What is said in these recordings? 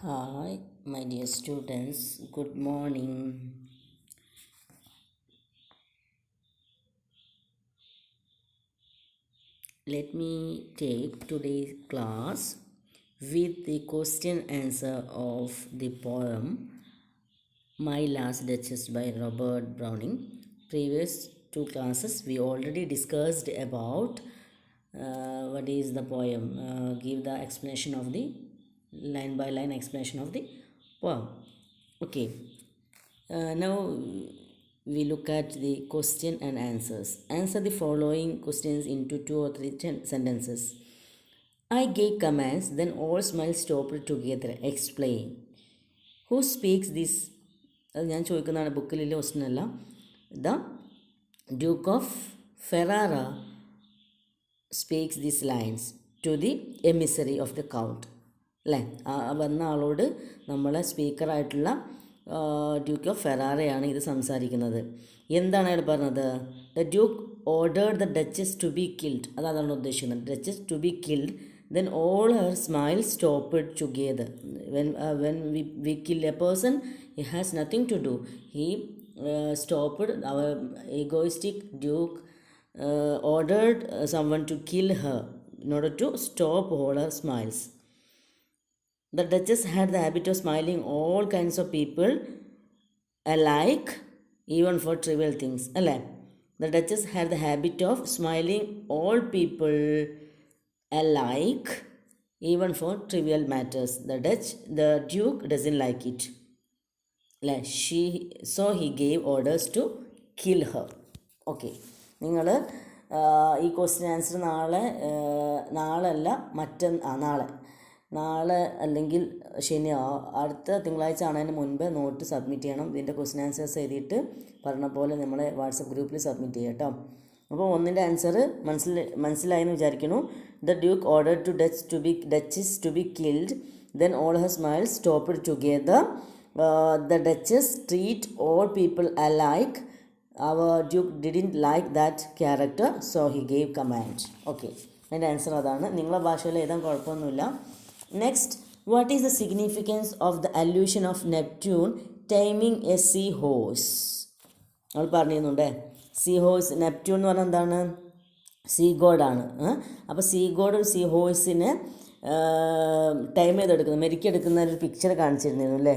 Hi, my dear students, good morning. Let me take today's class with the question answer of the poem My Last Duchess by Robert Browning. Previous two classes we already discussed about what is the poem. Give the explanation of the line by line explanation of the poem. Okay. Now we look at the question and answers. Answer the following questions into 2 or 3 sentences. I gave commands, then all smiles stopped together. Explain. Who speaks this? അത് ഞാൻ ചോദിക്കുന്നതാണ്, ബുക്കിലെ question അല്ല. The duke of Ferrara speaks these lines to the emissary of the count. അല്ലേ, വന്ന ആളോട് നമ്മളെ സ്പീക്കറായിട്ടുള്ള Duke of ഫെറാറയാണ് ഇത് സംസാരിക്കുന്നത്. എന്താണ് അയാൾ പറഞ്ഞത്? The duke ordered the duchess to be killed. അതാണ് ഉദ്ദേശിക്കുന്നത്, duchess to be killed. Then all her smiles stopped together. When we kill a person, he has nothing to do. He stopped. Our egoistic duke ordered someone to kill her in order to stop all her smiles. The duchess had the habit of smiling all kinds of people alike, even for trivial things. Alle, the duchess had the habit of smiling all people alike, even for trivial matters. The duke doesn't like it. So he gave orders to kill her. Okay, നിങ്ങൾ ഈ question answer നാളെ അല്ലെങ്കിൽ അടുത്ത തിങ്കളാഴ്ച ആണതിന് മുൻപ് not submit ചെയ്യണം. ഇതിൻ്റെ question answers എഴുതിയിട്ട് പറഞ്ഞ പോലെ നമ്മളെ വാട്സപ്പ് ഗ്രൂപ്പിൽ സബ്മിറ്റ് ചെയ്യാം കേട്ടോ. അപ്പോൾ ഒന്നിൻ്റെ ആൻസർ മനസ്സിലായെന്ന് വിചാരിക്കുന്നു. The duke order to duchess to be killed, then all her smiles stopped together. The duchess treat all people alike. Our duke didn't like that character, so he gave command. Okay, അതിൻ്റെ answer അതാണ്. നിങ്ങളെ ഭാഷയിൽ എഴുതാൻ കുഴപ്പമൊന്നുമില്ല. Next, what is the significance of the allusion of Neptune taming a sea horse? നമ്മൾ പറഞ്ഞിരുന്നുണ്ടേ, sea horse, Neptune എന്ന് പറഞ്ഞാൽ എന്താണ്? സീ ഗോഡാണ്. അപ്പോൾ സീ ഗോഡ് സീ ഹോഴ്സിനെ ടൈം ചെയ്തെടുക്കുന്നത്, മെരുക്കിയെടുക്കുന്ന ഒരു പിക്ചർ കാണിച്ചിരുന്നു അല്ലേ?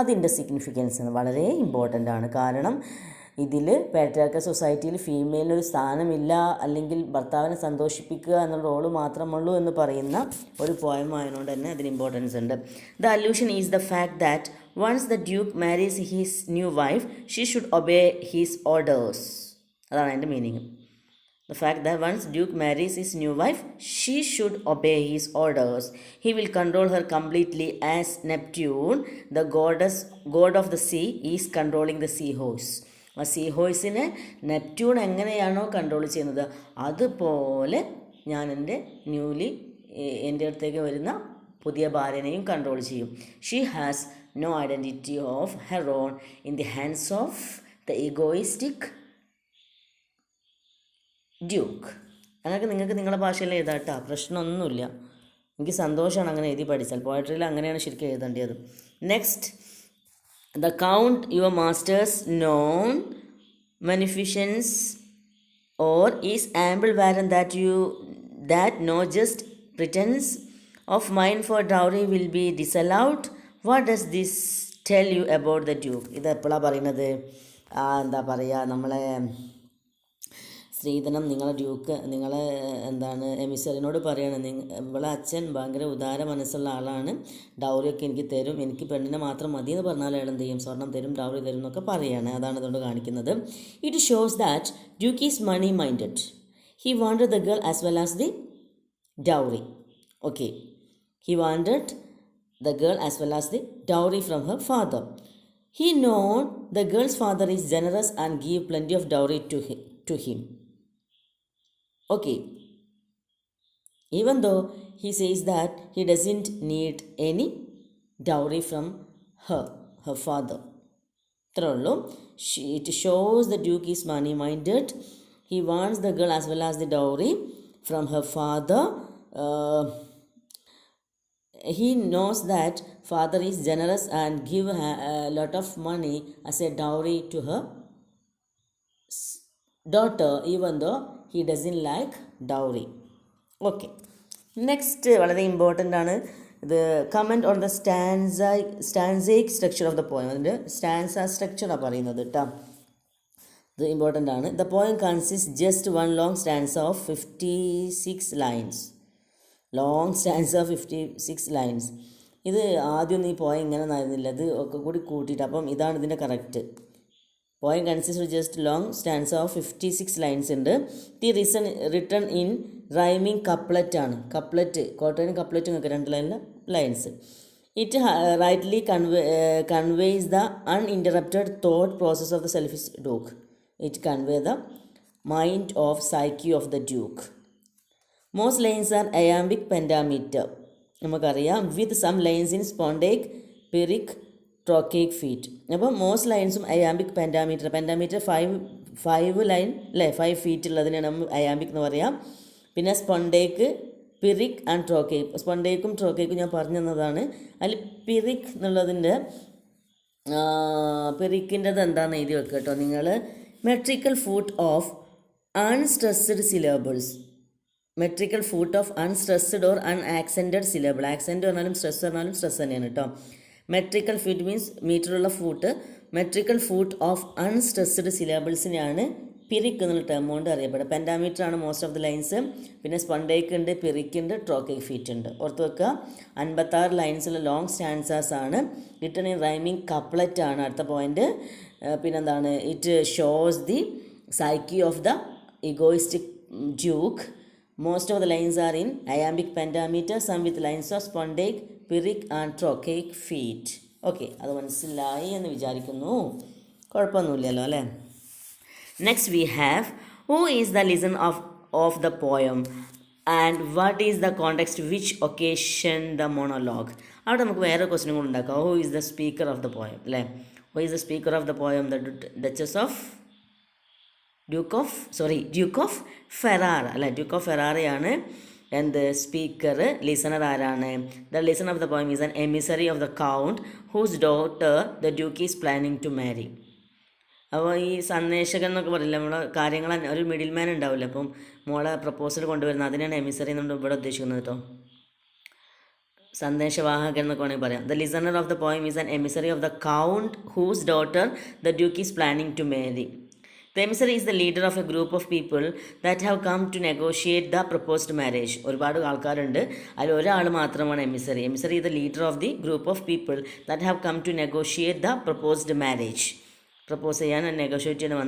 അതിൻ്റെ സിഗ്നിഫിക്കൻസ് വളരെ ഇമ്പോർട്ടൻ്റ് ആണ്. കാരണം ഇതിൽ പാട്രിയാർക്കൽ സൊസൈറ്റിയിൽ ഫീമെയിലിനൊരു സ്ഥാനമില്ല, അല്ലെങ്കിൽ ഭർത്താവിനെ സന്തോഷിപ്പിക്കുക എന്നുള്ള റോള് മാത്രമുള്ളൂ എന്ന് പറയുന്ന ഒരു പോയം ആയതുകൊണ്ട് തന്നെ അതിന് ഇമ്പോർട്ടൻസ് ഉണ്ട്. The allusion is the fact that once the duke marries his new wife, she should obey his orders. അതാണ് അതിൻ്റെ meaning. The fact that once duke marries his new wife, she should obey his orders. He will control her completely as Neptune, the god of the sea, is controlling the sea horse. ആ see ഹോഴ്സിനെ Neptune എങ്ങനെയാണോ control ചെയ്യുന്നത്, അതുപോലെ ഞാൻ എൻ്റെ അടുത്തേക്ക് വരുന്ന പുതിയ ഭാര്യനെയും control ചെയ്യും. She has no identity of her own in the hands of the egoistic duke. അങ്ങനെയൊക്കെ നിങ്ങൾക്ക് നിങ്ങളുടെ ഭാഷയിൽ എഴുതാട്ടോ, പ്രശ്നമൊന്നുമില്ല. എനിക്ക് സന്തോഷമാണ് അങ്ങനെ എഴുതി പഠിച്ചാൽ. പോയട്രിയിൽ അങ്ങനെയാണ് ശരിക്കും എഴുതേണ്ടത്. Next, the count your master's known munificence or is ample warrant that no just pretense of mine for dowry will be disallowed. What does this tell you about the duke? ഇത് എപ്പോഴാണ് പറയുന്നത്? എന്താ പറയുക, നമ്മളെ സ്ത്രീധനം നിങ്ങളെ എമിസറിനോട് പറയാണ്, ഇവളെ അച്ഛൻ ഭയങ്കര ഉദാര മനസ്സുള്ള ആളാണ്, ഡൗറിയൊക്കെ എനിക്ക് തരും, എനിക്ക് പെണ്ണിനെ മാത്രം മതി എന്ന് പറഞ്ഞാൽ അയാൾ എന്ത് ചെയ്യും? സ്വർണം തരും, ഡൗറി തരും എന്നൊക്കെ പറയുകയാണ്. അതാണ് അതുകൊണ്ട് കാണിക്കുന്നത്. It shows that duke is money minded. He wanted the girl as well as the dowry. Okay, he wanted the girl as well as the dowry from her father. He known the girl's father is generous and give plenty of dowry to him. Okay, even though he says that he doesn't need any dowry from her father. It shows the duke is money minded. He wants the girl as well as the dowry from her father. he knows that father is generous and give a lot of money as a dowry to her daughter even though he doesn't like dowry. Okay, next വളരെ important ആണ് ഇത്. Comment on the stanzaic structure of the poem. അതിൻ്റെ stanza സ്ട്രക്ചറാണ് പറയുന്നത് കേട്ടോ. ഇത് important ആണ്. The poem consist just one long stanza of 56 lines. Long stanza of 56 lines. ഇത് ആദ്യമൊന്നും ഈ പോയം ഇങ്ങനെ ആയിരുന്നില്ല, ഇത് ഒക്കെ കൂടി കൂട്ടിയിട്ട്. അപ്പം ഇതാണ് ഇതിൻ്റെ correct. Poem consist just long stanza of 56 lines ഉണ്ട്. The written in rhyming couplet ആണ്. കപ്ലറ്റ് കോട്ടനും കപ്ലറ്റും ഒക്കെ 2 lines. It rightly conveys the uninterrupted thought process of the selfish duke. It convey the mind of psyche of the duke. Most lines are iambic pentameter. നമുക്കറിയാം. With some lines in spondaic, pyrrhic, trochaic feet. അപ്പോൾ most ലൈൻസും iambic pentameter. Pentameter 5 line അല്ലേ, 5 feet ഉള്ളതിനാണ് നമ്മൾ iambic എന്ന് പറയാം. പിന്നെ സ്പോണ്ടേക്ക്, pyrrhic and ട്രോക്കേക്ക്. സ്പോണ്ടേക്കും ട്രോക്കേക്കും ഞാൻ പറഞ്ഞു തന്നതാണ്. അതിൽ പിറിക് എന്നുള്ളതിൻ്റെ പിറിക്കിൻ്റെത് എന്താണെന്ന് എഴുതി വെക്കുക കേട്ടോ നിങ്ങൾ. Metrical foot of unstressed syllables. Metrical foot of unstressed or unaccented syllable. Accent പറഞ്ഞാലും സ്ട്രെസ് തന്നെയാണ് കേട്ടോ. മെട്രിക്കൽ ഫൂട്ട് മീൻസ് മീറ്ററുള്ള foot. Metrical foot of unstressed സിലബിൾസിനെയാണ് പിറിക് എന്നുള്ള ടേം കൊണ്ട് അറിയപ്പെടുക. പെൻഡാമീറ്റർ ആണ് മോസ്റ്റ് ഓഫ് ദി ലൈൻസ്. പിന്നെ സ്പോണ്ടേക്ക് ഉണ്ട്, പിറിക് ഉണ്ട്, ട്രോക്കേക്ക് ഫീറ്റ് ഉണ്ട്. ഓർത്ത് വെക്കുക. 56 ലൈൻസുള്ള ലോങ് സ്റ്റാൻസാസ് ആണ്. റിട്ടൺ ഇൻ റൈമിങ് കപ്ലറ്റ് ആണ് അടുത്ത പോയിന്റ്. പിന്നെന്താണ്, it shows the psyche of the egoistic duke. Most of the lines are in iambic pentameter, some with lines of spondaic, pyrrhic and trochaic feet. Okay, അത് മനസ്സിലായി എന്ന് വിചാരിക്കുന്നു. കുഴപ്പമൊന്നുമില്ലല്ലോ അല്ലേ. Next we have, who is the listener of the poem and what is the context which occasion the monologue. അവിടെ നമുക്ക് വേറെ question കൂടെ ഉണ്ടാക്കാം. who is the speaker of the poem അല്ലേ. who is the speaker of the poem? the Duke of Ferrara അല്ലേ. Duke of Ferrara എന്ത് speaker. Listener ആരാണ്? The listener of the poem is an emissary of the count whose daughter the duke is planning to marry. അപ്പോൾ ഈ സന്ദേശകൻ എന്നൊക്കെ പറയില്ല, നമ്മളെ കാര്യങ്ങൾ ഒരു മിഡിൽ മാൻ ഉണ്ടാവില്ല. അപ്പം മോളെ പ്രപ്പോസൽ കൊണ്ടുവരുന്നത് അതിനാണ് എമിസറി എന്നുകൊണ്ട് ഇവിടെ ഉദ്ദേശിക്കുന്നത് കേട്ടോ. സന്ദേശവാഹകൻ എന്നൊക്കെ വേണമെങ്കിൽ പറയാം. The listener of the poem is an emissary of the count whose daughter the duke is planning to marry. The emissary is the leader of a group of people that have come to negotiate the proposed marriage. ഒരുപാട് ആൾക്കാരുണ്ട്, അതിൽ ഒരാൾ മാത്രമാണ് എമിസറി. എമിസറി is the leader of the group of people that have come to negotiate the proposed marriage. Propose ചെയ്യാൻ negotiate ചെയ്യാൻ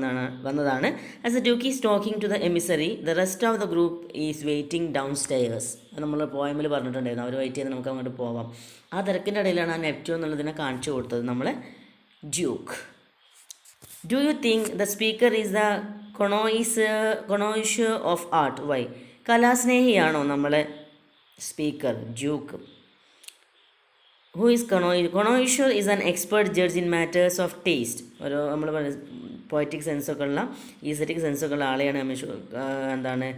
വന്നതാണ്. As the duke is talking to the emissary, the rest of the group is waiting downstairs. നമ്മൾ പോയമിൽ പറഞ്ഞിട്ടുണ്ടായിരുന്നു, അവർ wait ചെയ്ത് നമുക്ക് അങ്ങോട്ട് പോവാം. ആ തിരക്കിൻ്റെ ഇടയിലാണ് ആ നെപ്റ്റ്യൂൺ എന്നുള്ളതിനെ കാണിച്ചു കൊടുത്തത് നമ്മളെ Duke. Do you think the speaker is the connoisseur of art? Why? കലാസ്നേഹിയാണോ നമ്മളെ speaker Duke? Who is connoisseur? is an expert judge in matters of taste. ഒരു നമ്മൾ പോയറ്റിക് സെൻസൊക്കെ ഉള്ള ഈസറ്റിക് സെൻസൊക്കെ ഉള്ള ആളെയാണ് എന്താണ്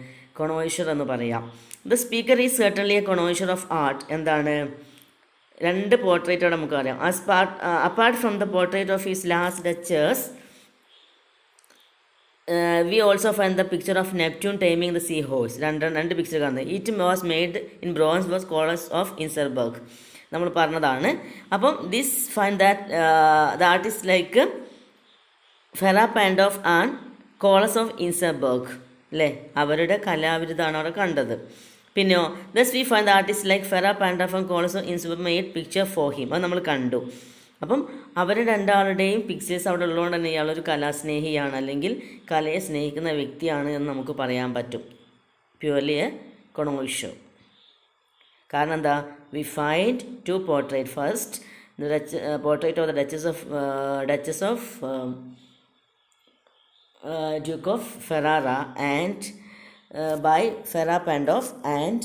connoisseur എന്ന് പറയാം. The speaker is certainly a connoisseur of art. എന്താണ്, 2 പോർട്രേറ്റോടെ നമുക്കറിയാം. Apart from the portrait of his last duchess, we also find the picture of Neptune taming the seahorse. രണ്ട് പിക്ചർ കാണുന്നത്. It was made in bronze by scholars of Innsbruck. നമ്മൾ പറഞ്ഞതാണ്. അപ്പം this find that the artist like Fra Pandolf and Claus of Innsbruck അല്ലേ, അവരുടെ കലാവിരുദ്ധാണ് അവിടെ കണ്ടത്. പിന്നെയോ thus we find the artist like Fra Pandolf and Claus of Innsbruck made picture for him. അത് നമ്മൾ കണ്ടു. അപ്പം അവർ രണ്ടാളുടെയും പിക്ചേഴ്സ് അവിടെ ഉള്ളതുകൊണ്ട് തന്നെ ഇയാളൊരു കലാസ്നേഹിയാണ്, അല്ലെങ്കിൽ കലയെ സ്നേഹിക്കുന്ന വ്യക്തിയാണ് എന്ന് നമുക്ക് പറയാൻ പറ്റും. Purely a connoisseur. കാരണം എന്താ, we find 2 portrait. First portrait of the duchess of duke of Ferrara and by Fra Pandolf and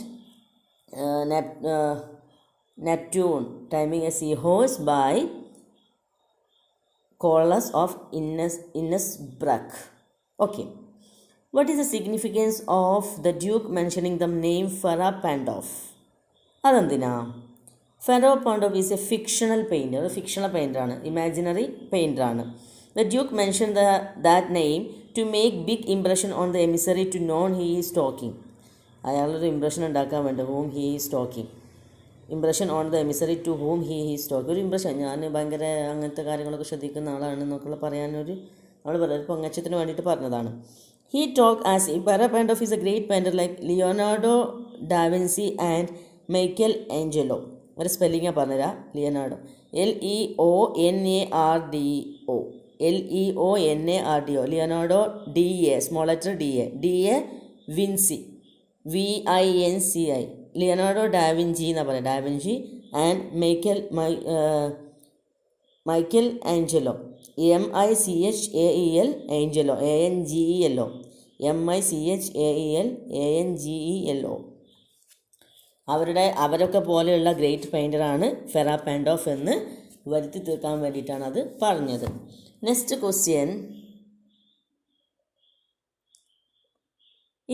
Neptune taming a seahorse by Colas of Innsbruck. Okay. What is the significance of the Duke mentioning the name Ferrah Pandolf? അതെന്തിനാ? Fra Pandolf is a fictional painter, ഒരു fictional പെയിൻ്ററാണ്, imaginary പെയിൻ്ററാണ്. The duke mention that name to make big impression on the emissary to whom he is talking. അയാളൊരു impression ഉണ്ടാക്കാൻ വേണ്ടി whom he is talking. Impression on the emissary to whom he is talking. ഒരു impression, ഞാൻ ഭയങ്കര അങ്ങനത്തെ കാര്യങ്ങളൊക്കെ ശ്രദ്ധിക്കുന്ന ആളാണ് എന്നൊക്കെ പറയാനൊരു അവൾ പറയുന്നത് പൊങ്ങച്ചത്തിന് വേണ്ടിയിട്ട് പറഞ്ഞതാണ്. He talk as if Fra Pandolf is a great painter like Leonardo da Vinci and Michelangelo. ഒരു സ്പെല്ലിംഗാണ് പറഞ്ഞുതരാം. Leonardo LEONARDO, LEONARDO, Leonardo DA, small letter DA Vinci VINCI, Leonardo da Vinci എന്നാണ് പറയുക, da Vinci and Michelangelo, MICHAEL, Angelo ANGELO, MICHAELANGELO. അവരൊക്കെ പോലെയുള്ള great പെയിൻറ്ററാണ് ferro പാൻഡോവ് എന്ന് വരുത്തി തീർക്കാൻ വേണ്ടിയിട്ടാണ് അത് പറഞ്ഞത്. Next question.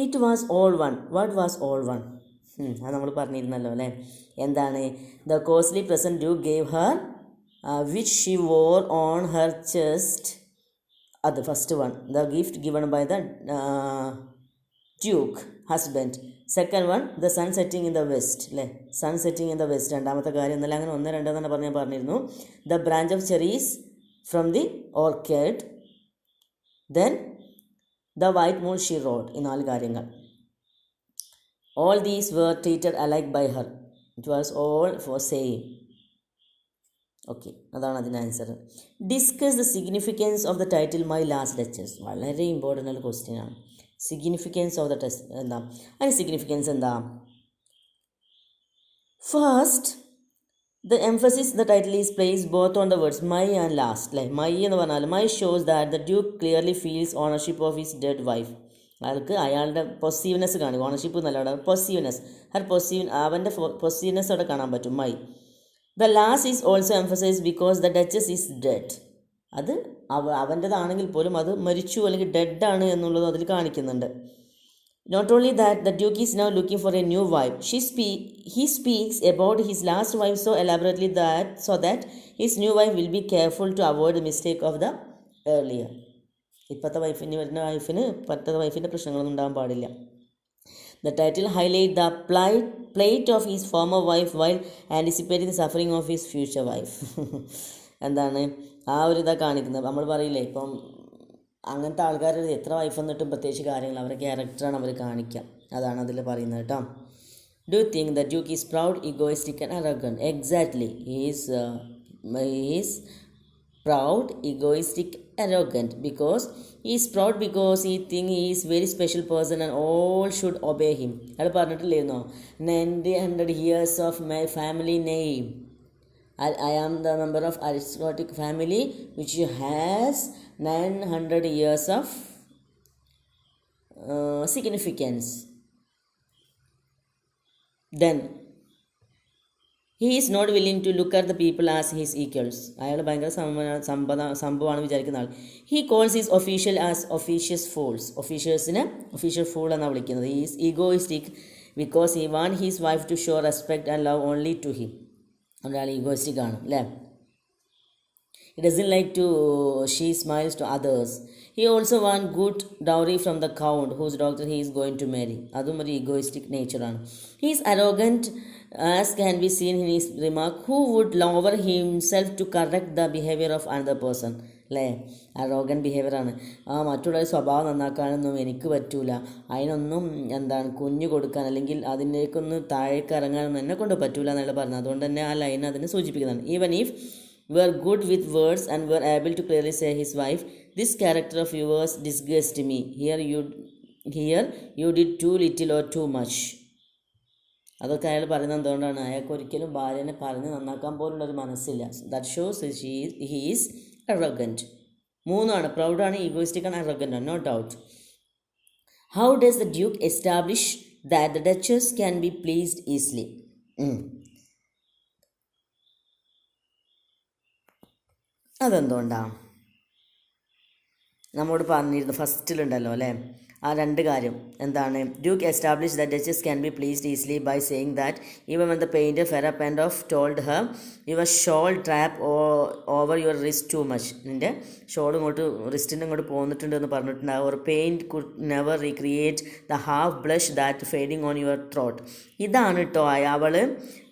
It was all one. What was all one? അത് നമ്മൾ പറഞ്ഞിരുന്നല്ലോ അല്ലേ. എന്താണ്? The costly present duke gave her which she wore on her chest. അത് first one. The gift given by the duke husband. Second one, the sun setting in the west അല്ലേ. Sun setting in the west രണ്ടാമത്തെ കാര്യം. എന്നല്ല അങ്ങനെ 1, 2 തന്നെ പറഞ്ഞിരുന്നു. The branch of cherries from the orchid. Then the white moon she road. ഈ 4 കാര്യങ്ങൾ. All these were treated alike by her. It was all for same. Okay, അതാണ് അതിൻ്റെ answer. Discuss the significance of the title my last duchess. വളരെ important ആയ question ആണ്. Significance of the test എന്താ? അതിന് significance എന്താ? First, the emphasis the title is placed both on the words my and last അല്ലേ. My എന്ന് പറഞ്ഞാൽ my shows that the Duke clearly feels ownership of his dead wife. അയാളുടെ possessiveness കാണിക്കും. Ownership എന്നല്ല അവിടെ പൊസീവ്നെസ്. അവൻ്റെ possessiveness അവിടെ കാണാൻ പറ്റും. My. The last is also emphasise because the duchess is dead. അത് അവൻ്റെതാണെങ്കിൽ പോലും അത് മരിച്ചു അല്ലെങ്കിൽ ഡെഡാണ് എന്നുള്ളത് അതിൽ കാണിക്കുന്നുണ്ട്. Not only that the duke is now looking for a new wife. He speaks about his last wife so elaborately that his new wife will be careful to avoid the mistake of the earlier. ഇപ്പോഴത്തെ വൈഫിൻ്റെ പ്രശ്നങ്ങളൊന്നും ഉണ്ടാകാൻ പാടില്ല. The title highlights the plight of his former wife while anticipating the suffering of his future wife. എന്താണ് ആ ഒരു ഇതാണ് കാണിക്കുന്നത്. നമ്മൾ പറയില്ലേ ഇപ്പം അങ്ങനത്തെ ആൾക്കാർ എത്ര വൈഫ് എന്നിട്ടും പ്രത്യേകിച്ച് കാര്യങ്ങൾ അവരുടെ ക്യാരക്ടറാണ് അവർ കാണിക്കുക. അതാണ് അതിൽ പറയുന്നത് കേട്ടോ. Do you think the duke is proud, egoistic and arrogant? Exactly. He is proud, egoistic, arrogant because he is proud because he thinks he is very special person and all should obey him. അയാൾ പറഞ്ഞിട്ടില്ലായിരുന്നോ 900 years of my family name. I am the member of aristocratic family which has 900 years of significance. Then he is not willing to look at the people as his equals. അയാൾ ഭയങ്കര സംഭവമാണ് വിചാരിക്കുന്ന ആൾ. He calls his official as officious fools. ഒഫീഷ്യൽസിനെ official fool എന്നാണ് വിളിക്കുന്നത്. He is egoistic because he wants his wife to show respect and love only to him. ഒരാൾ egoistic ആണ് അല്ലേ. He doesn't like to she smiles to others. He also wants good dowry from the count whose daughter he is going to marry. അതും ഒരു egoistic നേച്ചറാണ്. He is arrogant as can be seen in his remark, who would lower himself to correct the behavior of another person. അല്ലേ, അറോഗൻ ബിഹേവിയറാണ്. മറ്റുള്ളവരുടെ സ്വഭാവം നന്നാക്കാനൊന്നും എനിക്ക് പറ്റൂല, അതിനൊന്നും കുഞ്ഞു കൊടുക്കാൻ അല്ലെങ്കിൽ അതിനേക്കൊന്ന് താഴേക്ക് ഇറങ്ങാനൊന്നും എന്നെ കൊണ്ട് പറ്റൂല എന്നുള്ള പറഞ്ഞത്. അതുകൊണ്ട് തന്നെ ആ ലൈൻ അതിനെ സൂചിപ്പിക്കുന്നതാണ്. Even if were good with words and were able to clearly say his wife, this character of yours disgusted me. Here you did too little or too much. അതൊക്കെ അയാൾ പറയുന്നത് എന്തുകൊണ്ടാണ്? അയാൾക്ക് ഒരിക്കലും ഭാര്യനെ പറഞ്ഞ് നന്നാക്കാൻ പോലുള്ളൊരു മനസ്സില്ല. That shows he is arrogant. 3 പ്രൗഡാണ്, ഈഗോയിസ്റ്റിക് ആണ്, arrogant ആണ്, no doubt. How does the duke establish that the duchess can be pleased easily? അതെന്തുകൊണ്ടാണ്? നമ്മോട് പറഞ്ഞിരുന്നു ഫസ്റ്റിലുണ്ടല്ലോ അല്ലേ, ആ രണ്ട് കാര്യം എന്താണ്? Duke establish that duchess can be pleased easily by saying that even when the painter Fra Pandolf told her your shawl trap over your wrist too much. നിൻ്റെ ഷോൾ ഇങ്ങോട്ട് റിസ്റ്റിൻ്റെ ഇങ്ങോട്ട് പോന്നിട്ടുണ്ട് എന്ന് പറഞ്ഞിട്ടുണ്ടാകും. Or paint could never recreate the half blush that fading on your throat. ഇതാണ് കേട്ടോ അവൾ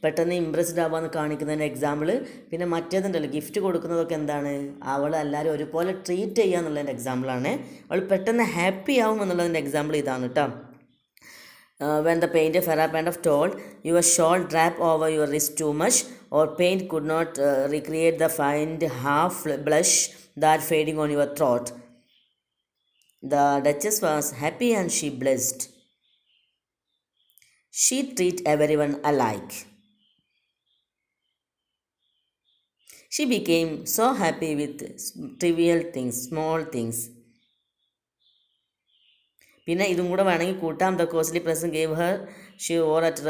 പെട്ടെന്ന് ഇമ്പ്രസ്ഡ് ആവാന്ന് കാണിക്കുന്നതിൻ്റെ എക്സാമ്പിൾ. പിന്നെ മറ്റേതുണ്ടല്ലോ ഗിഫ്റ്റ് കൊടുക്കുന്നതൊക്കെ എന്താണ്? അവൾ എല്ലാവരും ഒരുപോലെ ട്രീറ്റ് ചെയ്യുക എന്നുള്ളതിൻ്റെ എക്സാമ്പിളാണ്. അവൾ പെട്ടെന്ന് ഹാപ്പി ആവും എന്നുള്ളതിൻ്റെ എക്സാമ്പിൾ ഇതാണ് കേട്ടോ. When the painter Farapandov told, your shawl drap over your wrist too much, or paint could not recreate the faint half blush that fading on your throat. The Duchess was happy and she blessed. She treat everyone alike. She became so happy with trivial things, small things. പിന്നെ ഇതും കൂടെ വേണമെങ്കിൽ കൂട്ടാം. The costly present gave her she wore at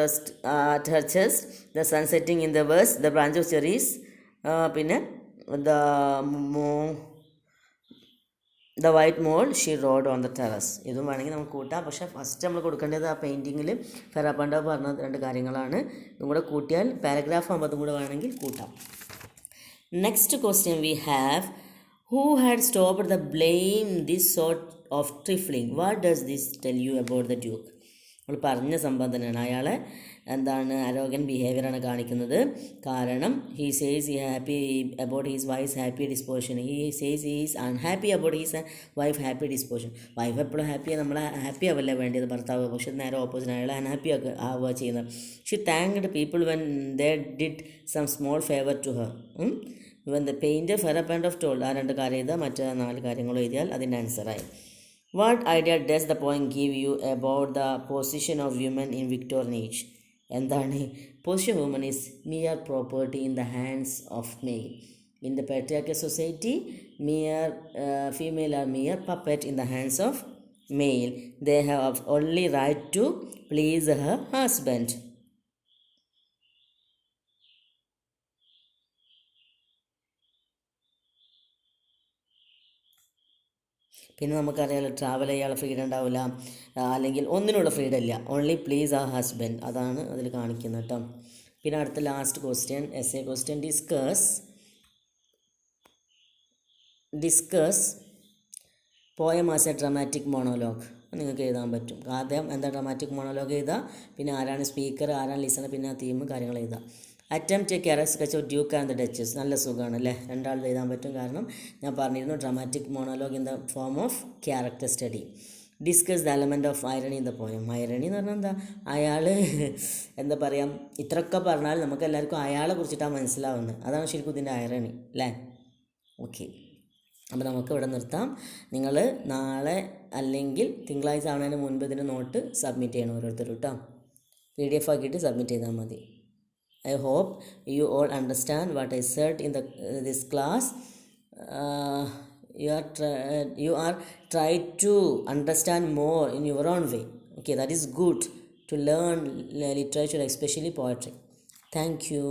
her chest the sun setting in the west the branch of cherries. പിന്നെ the white mule she rode on the terrace. ഇതും വേണമെങ്കിൽ നമുക്ക് കൂട്ടാം. പക്ഷേ ഫസ്റ്റ് നമ്മൾ കൊടുക്കേണ്ടത് ആ പെയിൻറ്റിങ്ങിൽ ഫെറാപാൻഡോവ് പറഞ്ഞ രണ്ട് കാര്യങ്ങളാണ്. ഇതും കൂടെ കൂട്ടിയാൽ പാരഗ്രാഫ് ആകുമ്പോൾ അതും കൂടെ വേണമെങ്കിൽ കൂട്ടാം. Next question we have, who had stopped the blame this sort of trifling? What does this tell you about the Duke? നമ്മൾ പറഞ്ഞ സംഭവം തന്നെയാണ്. അയാളെ എന്താണ് അരോഗൻ ബിഹേവിയറാണ് കാണിക്കുന്നത്. കാരണം he says he happy about his wife happy disposition, he says he is unhappy about his wife happy disposition. Wife എപ്പോഴും ഹാപ്പിയാണ്, നമ്മളെ ഹാപ്പി ആവല്ലേ വേണ്ടിയത് ഭർത്താവ്. പക്ഷെ നേരെ ഓപ്പോസിറ്റ് അയാളെ അൺഹാപ്പി ആവുക ചെയ്യുന്നത്. She thanked people when they did some small favour to her. When the painter ഫെറാപാൻഡോവ് ടോൾഡ്, ആ രണ്ട് കാര്യം എഴുതുക, മറ്റേ 4 കാര്യങ്ങൾ എഴുതിയാൽ അതിൻ്റെ ആൻസറായി. What idea does the point give you about the position of women in Victorian age? എന്താണ്? Position of woman is mere property in the hands of male. In the patriarchal society, female are mere puppet in the hands of male. They have only right to please her husband. പിന്നെ നമുക്കറിയാമല്ലോ travel ചെയ്യാനുള്ള freedom ഉണ്ടാവില്ല, അല്ലെങ്കിൽ ഒന്നിനുള്ള freedom ഇല്ല. Only please ആ husband, അതാണ് അതിൽ കാണിക്കുന്നത് കേട്ടോ. പിന്നെ അടുത്ത last question, essay question. Discuss poem as A dramatic monologue. നിങ്ങൾക്ക് എഴുതാൻ പറ്റും. ആദ്യം എന്താ ഡ്രാമാറ്റിക് മോണോലോഗ് എഴുതുക, പിന്നെ ആരാണ് സ്പീക്കർ, ആരാണ് ലിസണർ, പിന്നെ ആ തീം കാര്യങ്ങൾ എഴുതുക. Attempt A character sketch of Duke and the duchess. നല്ല സുഖമാണ് അല്ലേ, രണ്ടാളുടെ എഴുതാൻ പറ്റും. കാരണം ഞാൻ പറഞ്ഞിരുന്നു dramatic monologue in the form of character study. Discuss the element of irony in the poem. Irony എന്ന് പറഞ്ഞാൽ എന്താ, അയാൾ എന്താ പറയുക, ഇത്രയൊക്കെ പറഞ്ഞാൽ നമുക്ക് എല്ലാവർക്കും അയാളെ കുറിച്ചിട്ടാണ് മനസ്സിലാവുന്നത്. അതാണ് ശരിക്കും ഇതിൻ്റെ ഐറണി അല്ലേ. ഓക്കെ, അപ്പോൾ നമുക്ക് ഇവിടെ നിർത്താം. നിങ്ങൾ നാളെ അല്ലെങ്കിൽ തിങ്കളാഴ്ച ആവുന്നതിന് മുൻപ് ഇതിന് നോട്ട് സബ്മിറ്റ് ചെയ്യണം ഓരോരുത്തരും കേട്ടോ. PDF ആക്കിയിട്ട് സബ്മിറ്റ് ചെയ്താൽ മതി. I hope you all understand what I said in this class. You are try to understand more in your own way. Okay, that is good to learn literature, especially poetry. Thank you.